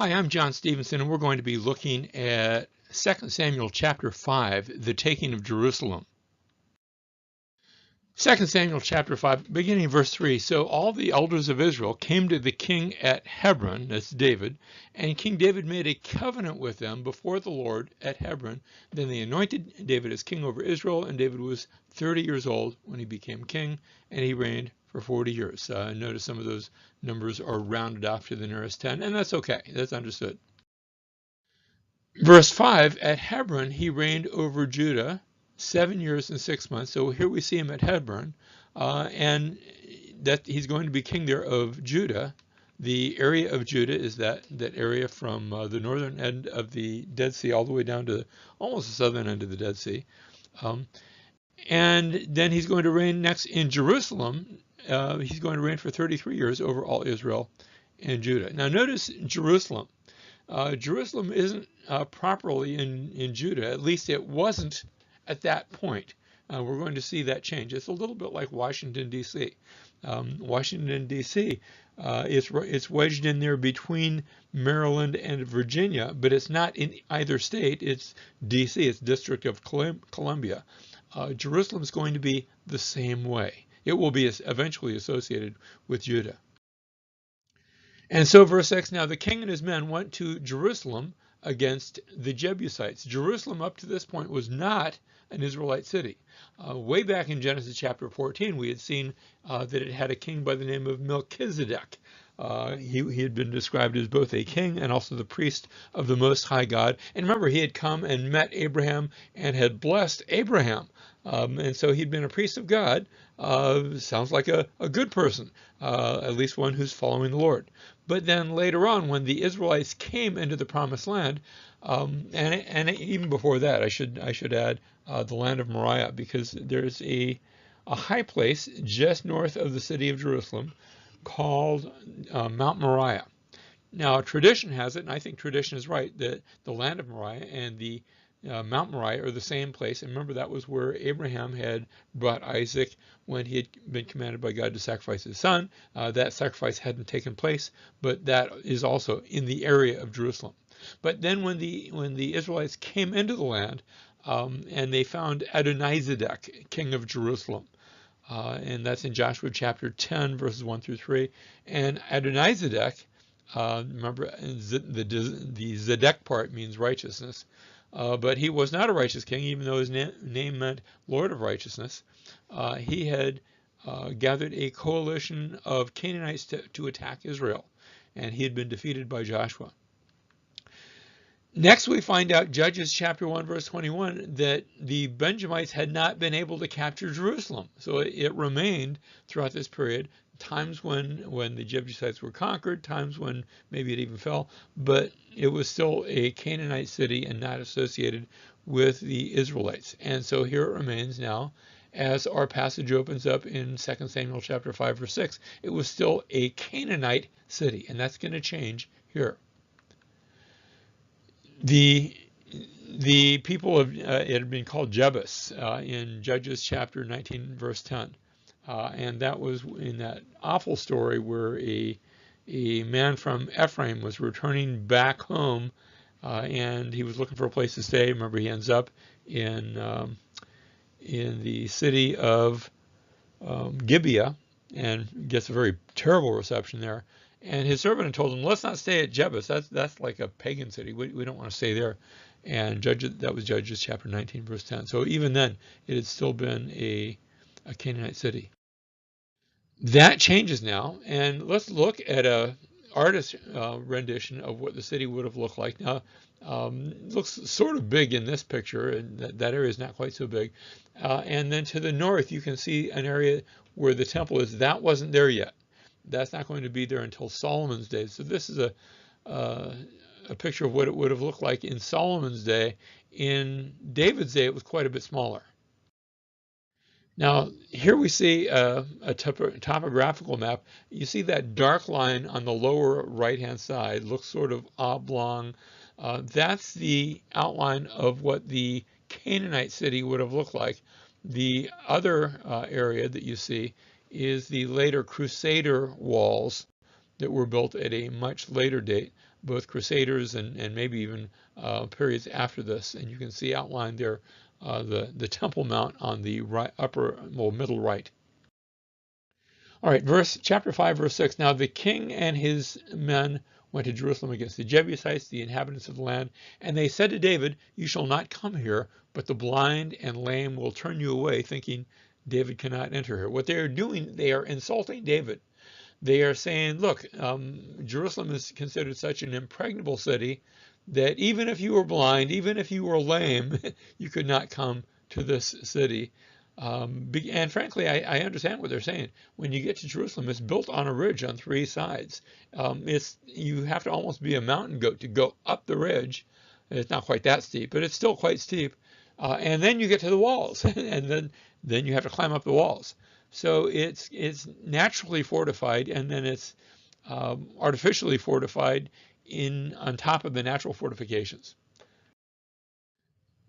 Hi, I'm John Stevenson, and we're going to be looking at 2 Samuel chapter 5, the taking of Jerusalem. 2 Samuel chapter 5, beginning verse 3. So all the elders of Israel came to the king at Hebron, that's David, and King David made a covenant with them before the Lord at Hebron. Then they anointed David as king over Israel, and David was 30 years old when he became king, and he reigned for 40 years. Notice some of those numbers are rounded off to the nearest 10, and that's okay. That's understood. Verse 5, at Hebron he reigned over Judah 7 years and 6 months. So here we see him at Hebron, and that he's going to be king there of Judah. The area of Judah is that area from the northern end of the Dead Sea all the way down to almost the southern end of the Dead Sea. And then he's going to reign next in Jerusalem. He's going to reign for 33 years over all Israel and Judah. Now notice Jerusalem. Jerusalem isn't properly in Judah, at least it wasn't at that point. We're going to see that change. It's a little bit like Washington, D.C. Washington, D.C., it's wedged in there between Maryland and Virginia, but it's not in either state. It's D.C., it's District of Columbia. Jerusalem is going to be the same way. It will be eventually associated with Judah. And so verse 6, now the king and his men went to Jerusalem against the Jebusites. Jerusalem up to this point was not an Israelite city. Way back in Genesis chapter 14, we had seen that it had a king by the name of Melchizedek. He had been described as both a king and also the priest of the Most High God. And remember, he had come and met Abraham and had blessed Abraham. And so he'd been a priest of God. Sounds like a good person, at least one who's following the Lord. But then later on, when the Israelites came into the Promised Land, and even before that, I should add the land of Moriah, because there's a high place just north of the city of Jerusalem called Mount Moriah. Now, tradition has it, and I think tradition is right, that the land of Moriah and the Mount Moriah are the same place. And remember, that was where Abraham had brought Isaac when he had been commanded by God to sacrifice his son. That sacrifice hadn't taken place, but that is also in the area of Jerusalem. But then when the Israelites came into the land, and they found Adonizedek, king of Jerusalem, and that's in Joshua chapter 10, verses 1 through 3. And Adonizedek, remember, the Zedek part means righteousness. But he was not a righteous king, even though his name meant Lord of Righteousness. He had gathered a coalition of Canaanites to attack Israel, and he had been defeated by Joshua. Next, we find out, Judges chapter 1, verse 21, that the Benjamites had not been able to capture Jerusalem. So it remained throughout this period, times when the Jebusites were conquered, times when maybe it even fell, but it was still a Canaanite city and not associated with the Israelites. And so here it remains now, as our passage opens up in 2 Samuel chapter 5, verse 6. It was still a Canaanite city, and that's going to change here. The people of it had been called Jebus in Judges chapter 19, verse 10. And that was in that awful story where a man from Ephraim was returning back home, and he was looking for a place to stay. Remember, he ends up in the city of Gibeah and gets a very terrible reception there. And his servant had told him, let's not stay at Jebus. That's like a pagan city. We don't want to stay there. And that was Judges chapter 19, verse 10. So even then, it had still been a Canaanite city. That changes now, and let's look at a artist's rendition of what the city would have looked like. Now, it looks sort of big in this picture, and that area is not quite so big. And then to the north, you can see an area where the temple is. That wasn't there yet. That's not going to be there until Solomon's day. So this is a picture of what it would have looked like in Solomon's day. In David's day, it was quite a bit smaller. Now, here we see a topographical map. You see that dark line on the lower right-hand side looks sort of oblong. That's the outline of what the Canaanite city would have looked like. The other area that you see is the later Crusader walls that were built at a much later date. both Crusaders and maybe even periods after this. And you can see outlined there the Temple Mount on the right, middle right. All right, chapter 5, verse 6. Now the king and his men went to Jerusalem against the Jebusites, the inhabitants of the land, and they said to David, "You shall not come here, but the blind and lame will turn you away," thinking David cannot enter here. What they are doing, they are insulting David. They are saying, look, Jerusalem is considered such an impregnable city that even if you were blind, even if you were lame, you could not come to this city. And frankly, I understand what they're saying. When you get to Jerusalem, it's built on a ridge on three sides. You have to almost be a mountain goat to go up the ridge. It's not quite that steep, but it's still quite steep. And then you get to the walls, and then you have to climb up the walls. So it's naturally fortified, and then it's artificially fortified on top of the natural fortifications.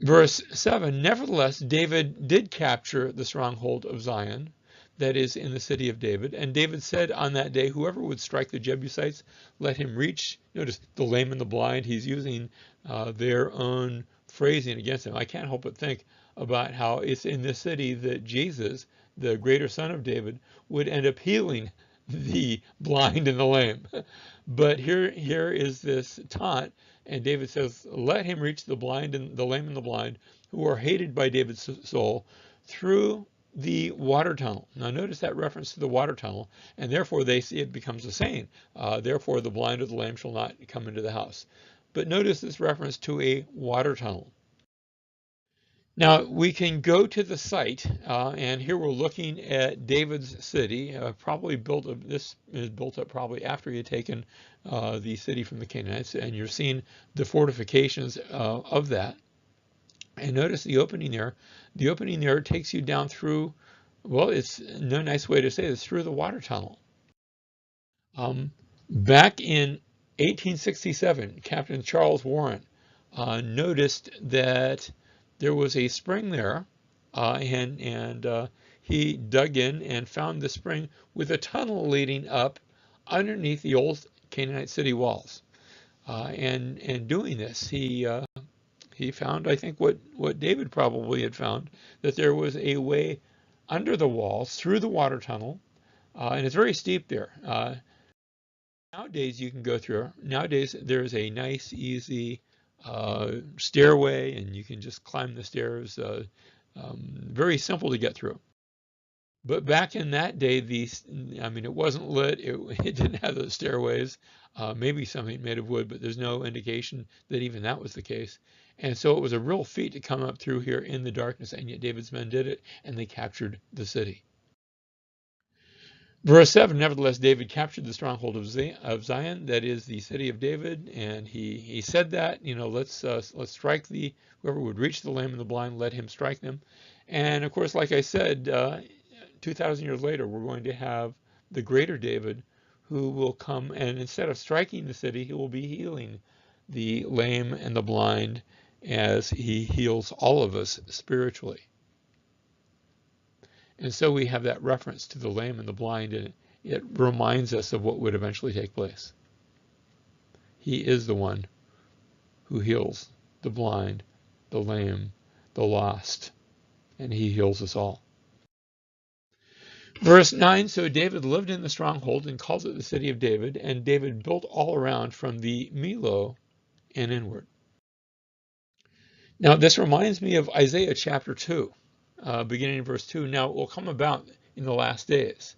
Verse 7, nevertheless, David did capture the stronghold of Zion, that is in the city of David. And David said on that day, whoever would strike the Jebusites, let him reach, notice the lame and the blind, he's using their own phrasing against him. I can't help but think about how it's in this city that Jesus, the greater son of David, would end up healing the blind and the lame. But here is this taunt, and David says, let him reach the blind and the lame and the blind, who are hated by David's soul, through the water tunnel. Now notice that reference to the water tunnel, and therefore they see it becomes a saying, therefore the blind or the lame shall not come into the house. But notice this reference to a water tunnel. Now we can go to the site, and here we're looking at David's city. This is built up probably after he had taken the city from the Canaanites, and you're seeing the fortifications of that. And notice the opening there. The opening there takes you down through, well, it's no nice way to say this, through the water tunnel. Back in 1867, Captain Charles Warren noticed that there was a spring there, and he dug in and found the spring with a tunnel leading up underneath the old Canaanite city walls. And doing this, he found, I think, what David probably had found, that there was a way under the walls through the water tunnel, and it's very steep there. Nowadays, you can go through. Nowadays, there's a nice, easy stairway, and you can just climb the stairs. Very simple to get through. But back in that day, it wasn't lit. It didn't have those stairways. Maybe something made of wood, but there's no indication that even that was the case. And so it was a real feat to come up through here in the darkness, and yet David's men did it, and they captured the city. Verse 7, nevertheless, David captured the stronghold of Zion, that is the city of David, and he said that, let's strike whoever would reach the lame and the blind, let him strike them. And of course, like I said, 2,000 years later, we're going to have the greater David who will come, and instead of striking the city, he will be healing the lame and the blind as he heals all of us spiritually. And so we have that reference to the lame and the blind, and it reminds us of what would eventually take place. He is the one who heals the blind, the lame, the lost, and he heals us all. Verse 9, so David lived in the stronghold and called it the city of David, and David built all around from the Millo and inward. Now this reminds me of Isaiah chapter 2. Beginning in verse 2, now it will come about in the last days.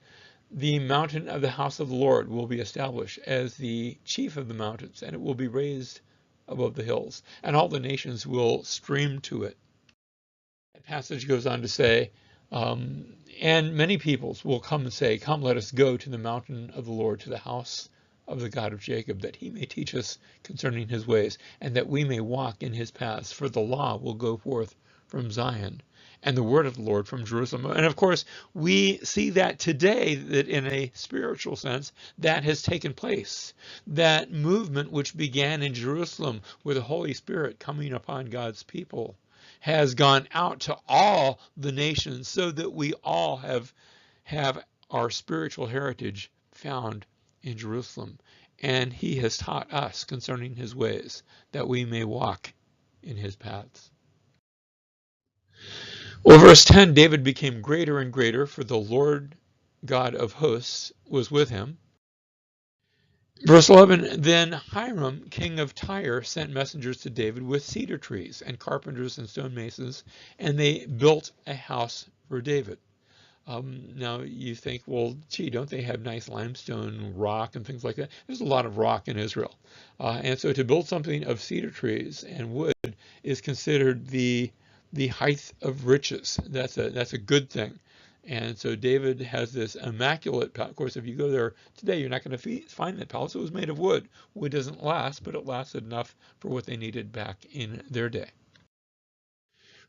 The mountain of the house of the Lord will be established as the chief of the mountains, and it will be raised above the hills, and all the nations will stream to it. That passage goes on to say, and many peoples will come and say, come, let us go to the mountain of the Lord, to the house of the God of Jacob, that he may teach us concerning his ways, and that we may walk in his paths. For the law will go forth from Zion, and the word of the Lord from Jerusalem. And of course, we see that today, that in a spiritual sense, that has taken place. That movement which began in Jerusalem with the Holy Spirit coming upon God's people has gone out to all the nations, so that we all have our spiritual heritage found in Jerusalem. and he has taught us concerning his ways, that we may walk in his paths. Well, verse 10, David became greater and greater, for the Lord God of hosts was with him. Verse 11, then Hiram, king of Tyre, sent messengers to David with cedar trees and carpenters and stonemasons, and they built a house for David. Now you think, well, gee, don't they have nice limestone rock and things like that? There's a lot of rock in Israel. And so to build something of cedar trees and wood is considered the height of riches. That's a good thing. And so David has this immaculate palace. Of course, if you go there today, you're not going to find that palace. It was made of wood. Wood doesn't last, but it lasted enough for what they needed back in their day.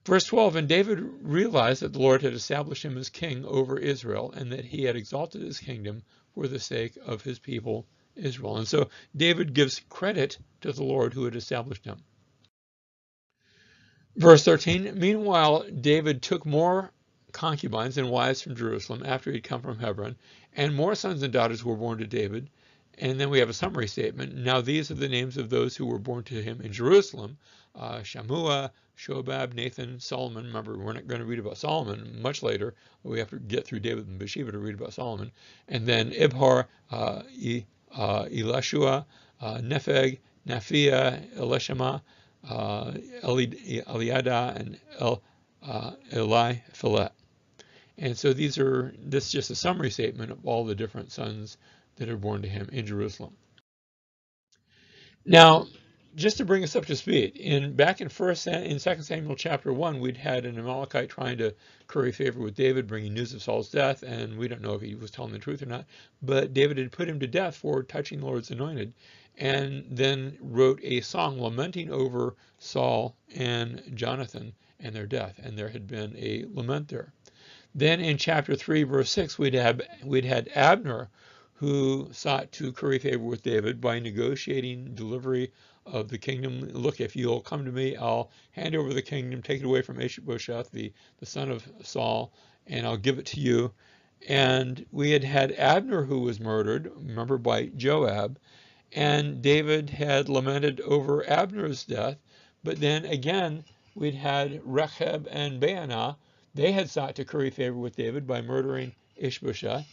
Verse 12, and David realized that the Lord had established him as king over Israel, and that he had exalted his kingdom for the sake of his people Israel. And so David gives credit to the Lord who had established him. Verse 13, meanwhile, David took more concubines and wives from Jerusalem after he'd come from Hebron, and more sons and daughters were born to David. And then we have a summary statement. Now these are the names of those who were born to him in Jerusalem: Shammua, Shobab, Nathan, Solomon. Remember, we're not going to read about Solomon much later. We have to get through David and Bathsheba to read about Solomon. And then Ibhar, Elishua, Nepheg, Naphiah, Elishama, Eliada, and Eliphelet. And so this is just a summary statement of all the different sons that are born to him in Jerusalem. Now, just to bring us up to speed, back in 2 Samuel chapter 1, we'd had an Amalekite trying to curry favor with David, bringing news of Saul's death, and we don't know if he was telling the truth or not, but David had put him to death for touching the Lord's anointed, and then wrote a song lamenting over Saul and Jonathan and their death, and there had been a lament there. Then in chapter 3, verse 6, we'd had Abner, who sought to curry favor with David by negotiating delivery of the kingdom. Look, if you'll come to me, I'll hand over the kingdom, take it away from Ishbosheth, the son of Saul, and I'll give it to you. And we had Abner, who was murdered, remember, by Joab, and David had lamented over Abner's death. But then again, we'd had Rechab and Baanah. They had sought to curry favor with David by murdering Ishbosheth.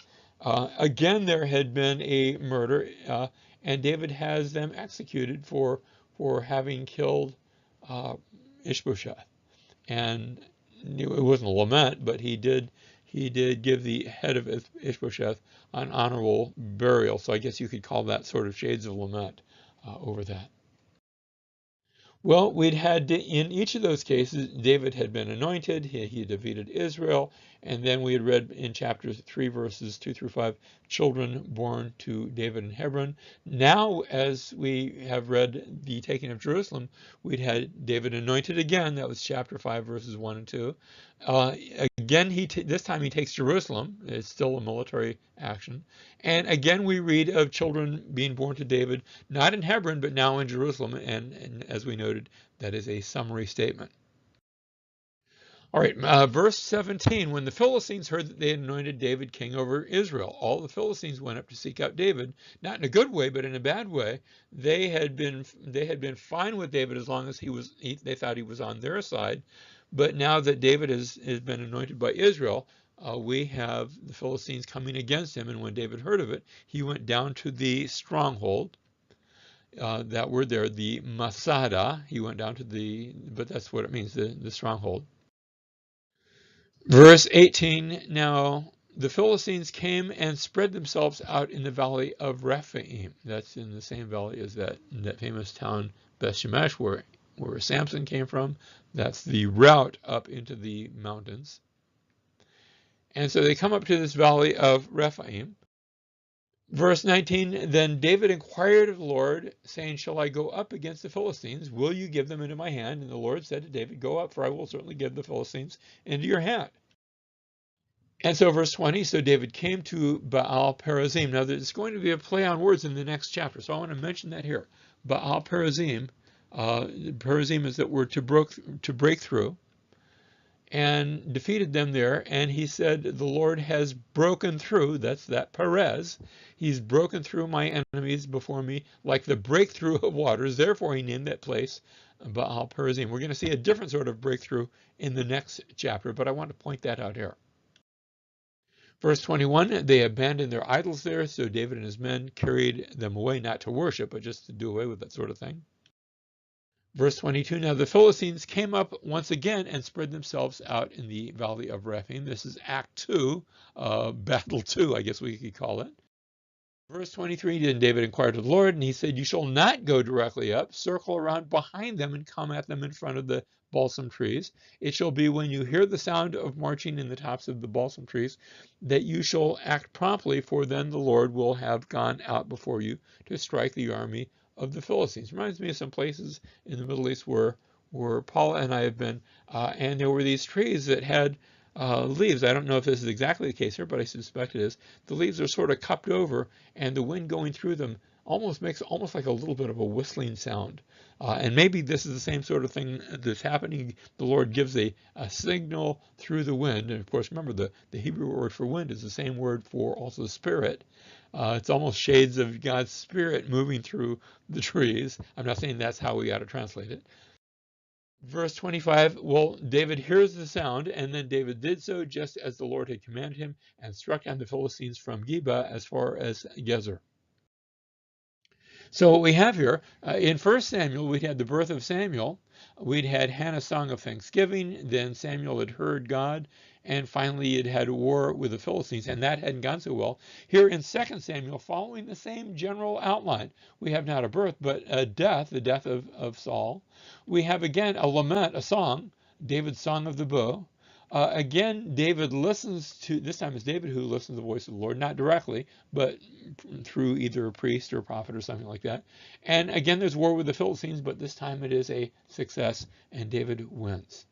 Again, there had been a murder, and David has them executed for having killed Ishbosheth. And it wasn't a lament, but he did give the head of Ishbosheth an honorable burial. So I guess you could call that sort of shades of lament over that. Well, we'd had in each of those cases, David had been anointed, he defeated Israel, and then we had read in chapter 3, verses 2 through 5, children born to David in Hebron. Now, as we have read the taking of Jerusalem, we'd had David anointed again. That was chapter 5, verses 1 and 2. Again, this time he takes Jerusalem. It's still a military action. And again, we read of children being born to David, not in Hebron, but now in Jerusalem. And as we noted, that is a summary statement. All right, verse 17, when the Philistines heard that they had anointed David king over Israel, all the Philistines went up to seek out David, not in a good way, but in a bad way. They had been fine with David as long as they thought he was on their side. But now that David has been anointed by Israel, we have the Philistines coming against him. And when David heard of it, he went down to the stronghold. That word there, the Masada, he went down to but that's what it means, the stronghold. Verse 18, now the Philistines came and spread themselves out in the valley of Rephaim. That's in the same valley as that famous town Beth-Shemesh where Samson came from. That's the route up into the mountains. And so they come up to this valley of Rephaim. Verse 19, then David inquired of the Lord, saying, shall I go up against the Philistines? Will you give them into my hand? And the Lord said to David, go up, for I will certainly give the Philistines into your hand. And so verse 20, so David came to Baal Perazim. Now there's going to be a play on words in the next chapter, so I want to mention that here. Baal Perazim, Perazim is that word to break through. and defeated them there. And he said, the Lord has broken through, that's that Perez, he's broken through my enemies before me like the breakthrough of waters. Therefore he named that place Baal Perazim. We're going to see a different sort of breakthrough in the next chapter, but I want to point that out here. Verse 21, they abandoned their idols there, so David and his men carried them away, not to worship, but just to do away with that sort of thing. Verse 22, now the Philistines came up once again and spread themselves out in the valley of Rephaim. This is Act 2, Battle 2, I guess we could call it. Verse 23, then David inquired of the Lord, and he said, you shall not go directly up, circle around behind them and come at them in front of the balsam trees. It shall be when you hear the sound of marching in the tops of the balsam trees that you shall act promptly, for then the Lord will have gone out before you to strike the army of the Philistines. Reminds me of some places in the Middle East where Paula and I have been, and there were these trees that had leaves. I don't know if this is exactly the case here, but I suspect it is. The leaves are sort of cupped over, and the wind going through them makes almost like a little bit of a whistling sound. And maybe this is the same sort of thing that's happening. The Lord gives a signal through the wind. And of course, remember the Hebrew word for wind is the same word for also spirit. It's almost shades of God's spirit moving through the trees. I'm not saying that's how we got to translate it. Verse 25, well, David hears the sound, and then David did so just as the Lord had commanded him, and struck down the Philistines from Geba as far as Gezer. So what we have here, in 1 Samuel, we'd had the birth of Samuel. We'd had Hannah's song of thanksgiving. Then Samuel had heard God. And finally, it had war with the Philistines, and that hadn't gone so well. Here in 2 Samuel, following the same general outline, we have not a birth, but a death, the death of Saul. We have again a lament, a song, David's song of the bow. Again, David listens to, this time it's David who listens to the voice of the Lord, not directly, but through either a priest or a prophet or something like that. And again, there's war with the Philistines, but this time it is a success, and David wins.